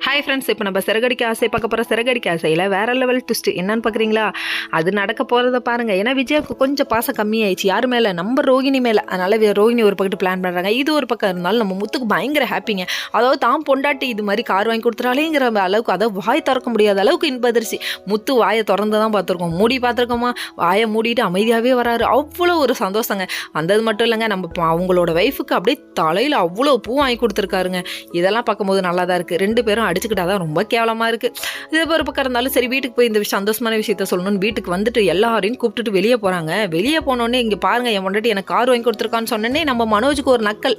Hi friends, இப்போ நம்ம சிறகடிக்க ஆசை பார்க்க போகிற சிறகடிக்க ஆசையில் வேறு லெவல் ட்விஸ்ட் என்னன்னு பார்க்குறீங்களா? அது நடக்க போகிறத பாருங்கள். ஏன்னா விஜயாவுக்கு கொஞ்சம் பாசம் கம்மியாயிடுச்சு. யார் மேலே? நம்ம ரோகிணி மேலே. அதனால் ரோகிணி ஒரு பக்கத்து பிளான் பண்ணுறாங்க. இது ஒரு பக்கம் இருந்தாலும் நம்ம முத்துக்கு பயங்கர ஹாப்பிங்க. அதாவது தான் பொண்டாட்டி இது மாதிரி கார் வாங்கி கொடுத்துறாலேங்கிற அளவுக்கு, அதை வாய் திறக்க முடியாத அளவுக்கு இன்பதிர்ச்சி. முத்து வாயை திறந்து தான் பார்த்துருக்கோம், மூடி பார்த்துருக்கோமா, வாயை மூடிட்டு அமைதியாகவே வராரு. அவ்வளோ ஒரு சந்தோஷங்க. வந்தது மட்டும் இல்லைங்க, நம்ம அவங்களோட ஒய்ஃபுக்கு அப்படியே தலையில் அவ்வளோ பூ வாங்கி கொடுத்துருக்காருங்க. இதெல்லாம் பார்க்கும்போது நல்லா தான் இருக்குது. ரெண்டு பேரும் அடிச்சுக்கிட்டாதான் ரொம்ப கேவலமாக இருக்குது. இது ஒரு பக்கம் இருந்தாலும் சரி, வீட்டுக்கு போய் இந்த சந்தோஷமான விஷயத்த சொல்லணும்னு வீட்டுக்கு வந்துட்டு எல்லாரையும் கூப்பிட்டுட்டு வெளியே போகிறாங்க. வெளியே போனோடனே இங்கே பாருங்கள், என் பொண்டாட்டி எனக்கு கார் வாங்கி கொடுத்துருக்கான்னு சொன்னோன்னே நம்ம மனோஜுக்கு ஒரு நக்கல்.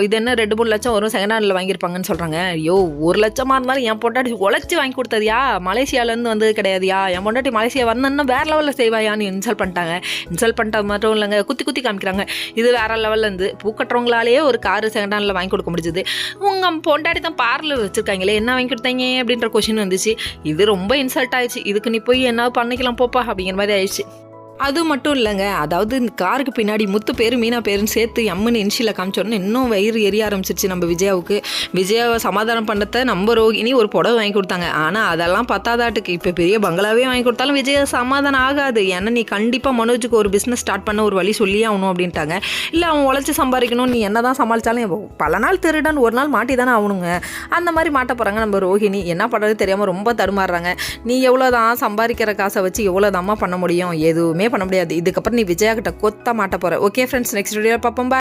இது என்ன 2-3 லட்சம் வரும், செகண்ட் ஹேண்டில் வாங்கியிருப்பாங்கன்னு சொல்கிறாங்க. ஐயோ, 1 லட்சமாக இருந்தாலும் என் பொண்டாட்டி உழைச்சி வாங்கி கொடுத்ததியா? மலேசியாவிலேருந்து வந்தது கிடையாதுயா? என் பொண்டாட்டி மலேசியா வந்தோன்னா வேறு லெவலில் செய்வாயான்னு இன்சல்ட் பண்ணிட்டாங்க. இன்சல்ட் பண்ணிட்டது மட்டும் இல்லைங்க, குத்தி குத்தி காமிக்கிறாங்க. இது வேறு லெவலில் இருந்து பூக்கட்டுறவங்களாலேயே ஒரு கார் செகண்ட் ஹேண்டில் வாங்கி கொடுக்க முடிஞ்சுது. உங்கள் பொண்டாட்டி தான் பார்லர் வச்சுருக்காங்களே, என்ன வாங்கி கொடுத்தாங்க அப்படின்ற கொஷின் வந்துச்சு. இது ரொம்ப இன்சல்ட் ஆயிடுச்சு. இதுக்கு நீ போய் என்ன பண்ணிக்கலாம் போப்பா அப்படிங்கிற மாதிரி ஆயிடுச்சு. அது மட்டும் இல்லைங்க, அதாவது இந்த காருக்கு பின்னாடி முத்து பேர் மீனா பேருன்னு சேர்த்து எம்முன்னு இன்ஷியில் காமிச்சோன்னு இன்னும் வயிறு எரிய ஆரம்பிச்சிருச்சு நம்ம விஜயாவுக்கு. விஜயாவை சமாதானம் பண்ணத்தை நம்ம ரோகிணி ஒரு புடவை வாங்கி கொடுத்தாங்க. ஆனால் அதெல்லாம் பத்தாதாட்டுக்கு இப்போ பெரிய பங்களாவே வாங்கி கொடுத்தாலும் விஜயா சமாதானம் ஆகாது. ஏன்னா நீ கண்டிப்பாக மனோஜுக்கு ஒரு பிஸ்னஸ் ஸ்டார்ட் பண்ண ஒரு வழி சொல்லியே ஆகணும் அப்படின்ட்டாங்க. இல்லை, அவன் உழைச்சி சம்பாதிக்கணும், நீ என்ன தான் சமாளித்தாலும் பல நாள் திருடன் ஒரு நாள் மாட்டி தானே ஆகணுங்க. அந்த மாதிரி மாட்ட போகிறாங்க நம்ம ரோஹிணி. என்ன பண்ணுறது தெரியாமல் ரொம்ப தடுமாறுறாங்க. நீ எவ்வளோ தான் சம்பாதிக்கிற காசை வச்சு எவ்வளோ தாம்மா பண்ண முடியும்? எதுவுமே பண்ண முடியாது. இதுக்கப்புறம் நீ விஜயா கிட்ட கொத்த மாட்ட போற. ஓகே ஃப்ரெண்ட்ஸ், நெக்ஸ்ட் வீடியோவில் பார்ப்போம்.